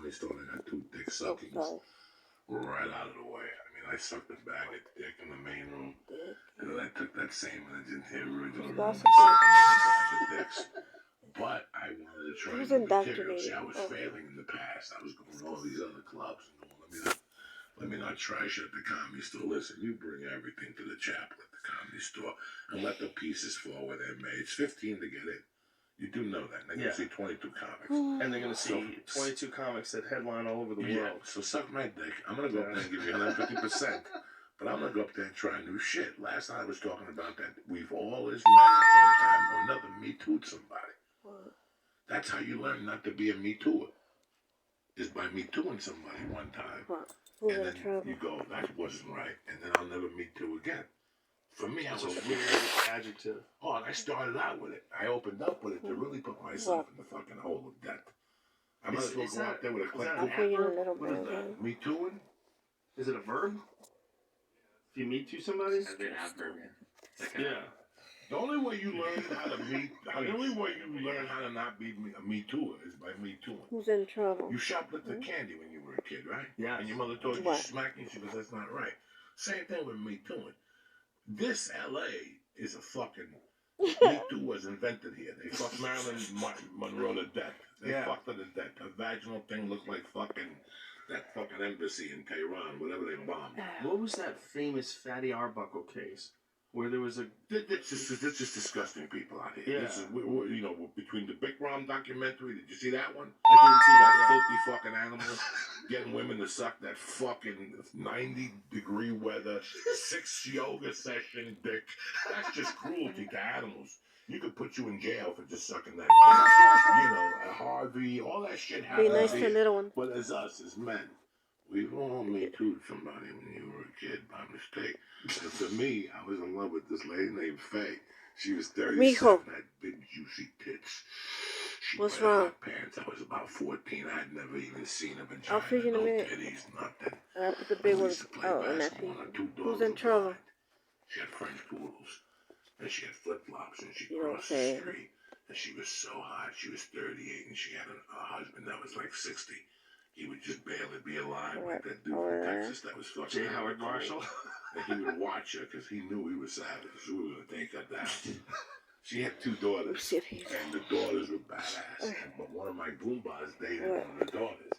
comedy store and I got 2 dick suckings right out of the way. I mean, I sucked a bag of dick in the main room, and then I took that same one into the original room and sucked a bag of dicks. But I wanted to try new material. See, I was failing in the past. I was going to all these other clubs and going, let me not try shit at the comedy store. Listen, you bring everything to the chapel at the comedy store and let the pieces fall where they're made. It's $15 to get in. You do know that. They're going to see 22 comics. And they're going to see 22 comics that headline all over the world. So suck my dick. I'm going to go up there and give you 150%. But I'm going to go up there and try new shit. Last night I was talking about that. We've all as men at one time or another Me Too'd somebody. That's how you learn not to be a Me Too'er. Is by Me Too'ing somebody one time. And then you go, that wasn't right. And then I'll never Me Too again. For me, I was a weird adjective. Oh, and I started out with it. I opened up with it to really put myself in the fucking hole of death. I might as well go out there with a click. What is that? Me Too'ing? Is it a verb? If you Me Too somebody? It's an adverb. Yeah. The only way you learn how to how to not be a Me Too'er is by Me Too'ing. Who's in trouble? You shoplifted candy when you were a kid, right? Yeah. And your mother told you smacking, she goes, that's not right. Same thing with Me Too'ing. This LA is a fucking Me Too was invented here. They fucked Marilyn Monroe to death. They fucked her to death. Her vaginal thing looked like that fucking embassy in Tehran, whatever they bombed. What was that famous Fatty Arbuckle case? Where there was a... This is disgusting people out here. Yeah. This is, between the Big Rom documentary, did you see that one? I didn't see that filthy fucking animal getting women to suck that fucking 90-degree weather, 6 yoga session dick. That's just cruelty to animals. You could put you in jail for just sucking that dick. Harvey, all that shit happens. Be nice to little one. But as us, as men, we've all Me Too'd somebody when you were a kid by mistake. And for me, I was in love with this lady named Faye. She was 37, Mijo. had big juicy tits. What's wrong? Pants. I was about 14. I had never even seen a vagina. I'll feed you in a minute. Titties, nothing. I put the big ones. Oh, and that who's in trouble? She had French poodles, and she had flip-flops, and she crossed the street. And she was so hot. She was 38, and she had a husband that was like 60. He would just barely be alive, like that dude from Texas that was fucking J. Howard Marshall. And he would watch her because he knew he was savage. So we were going to take her down. She had 2 daughters, and the daughters were badass. But one of my Goombas dated one of the daughters.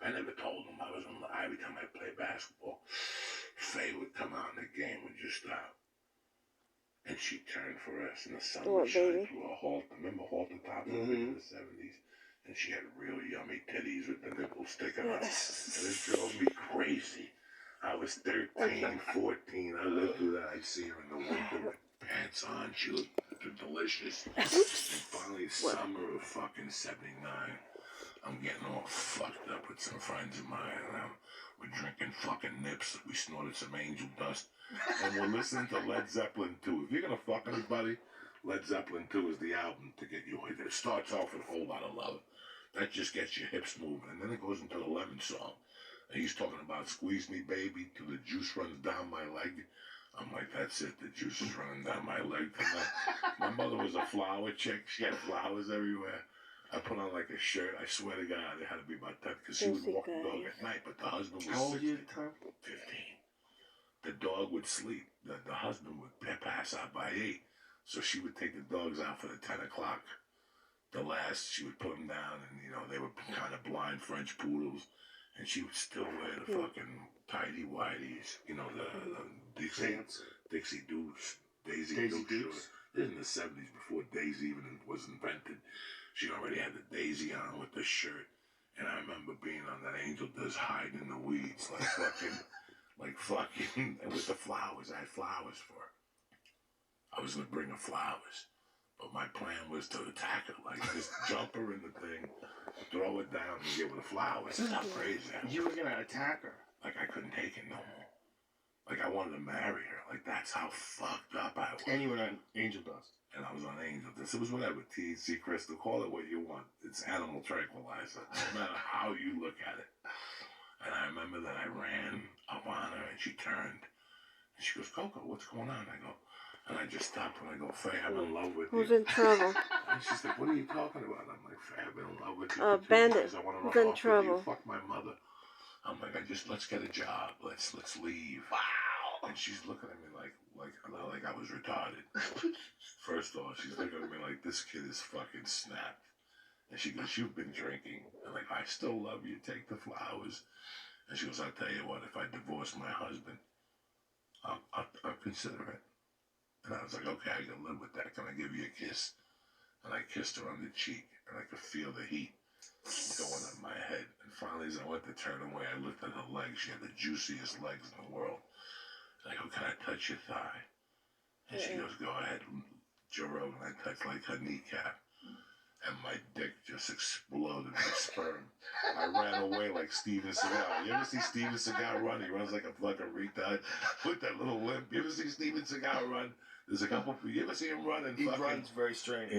I never told him I was on the every time I played basketball. Faye would come out in the game and just stop. And she turned for us, and the sun would shine through a halter. Remember halter tops in the 70s? And she had real yummy titties with the nipples sticking out. And it drove me crazy. I was 13, 14. I lived through that. I'd see her in the winter with pants on. She looked delicious. And finally, summer of fucking 79, I'm getting all fucked up with some friends of mine. And we're drinking fucking nips. We snorted some angel dust. And we're listening to Led Zeppelin 2. If you're going to fuck anybody, Led Zeppelin 2 is the album to get you. It starts off with a whole lot of love. That just gets your hips moving. And then it goes into the Lemon song. And he's talking about squeeze me, baby, till the juice runs down my leg. I'm like, that's it. The juice is running down my leg. My mother was a flower chick. She had flowers everywhere. I put on like a shirt. I swear to God, it had to be about that because she would walk the dog at night. But the husband was 60. How old were you at the time? 15. The dog would sleep. The husband would pass out by 8. So she would take the dogs out for the 10 o'clock. She would put them down, and, they were kind of blind French poodles, and she would still wear the fucking tighty-whities, the Dixie Dukes, Daisy Dukes. This is in the 70s, before Daisy even was invented. She already had the Daisy on with the shirt, and I remember being on that Angel Dust hiding in the weeds, like fucking, and with the flowers. I had flowers for her. I was going to bring her flowers. But my plan was to attack her, like just jump her in the thing, throw it down, and give her the flowers. It's not crazy. You were gonna attack her. Like I couldn't take it no more. Like I wanted to marry her. Like that's how fucked up I was. And you were on Angel Dust. And I was on Angel Dust. It was whatever, THC crystal, call it what you want. It's animal tranquilizer, no matter how you look at it. And I remember that I ran up on her, and she turned. And she goes, Coco, what's going on? I And I just stopped and I go, Faye, I'm in love with Who's you. in trouble? And she's like, what are you talking about? I'm like, Faye, I've been in love with you for 2 Bandit. years. I want to Who's run in off trouble? with you. Fuck my mother. I'm like, let's get a job. Let's leave. Wow. And she's looking at me like I was retarded. First off, she's looking at me like, this kid is fucking snapped. And she goes, you've been drinking. I'm like, I still love you. Take the flowers. And she goes, I'll tell you what, if I divorce my husband, I'll consider it. And I was like, okay, I can live with that. Can I give you a kiss? And I kissed her on the cheek, and I could feel the heat going up my head. And finally, as I went to turn away, I looked at her legs. She had the juiciest legs in the world. And I go, can I touch your thigh? And she goes, go ahead, Jerome. And I touched like her kneecap. And my dick just exploded with sperm. I ran away like Steven Seagal. You ever see Steven Seagal run? He runs like a fucking retard with that little limp. You ever see Steven Seagal run? There's a couple. You ever see him run? He runs very strange.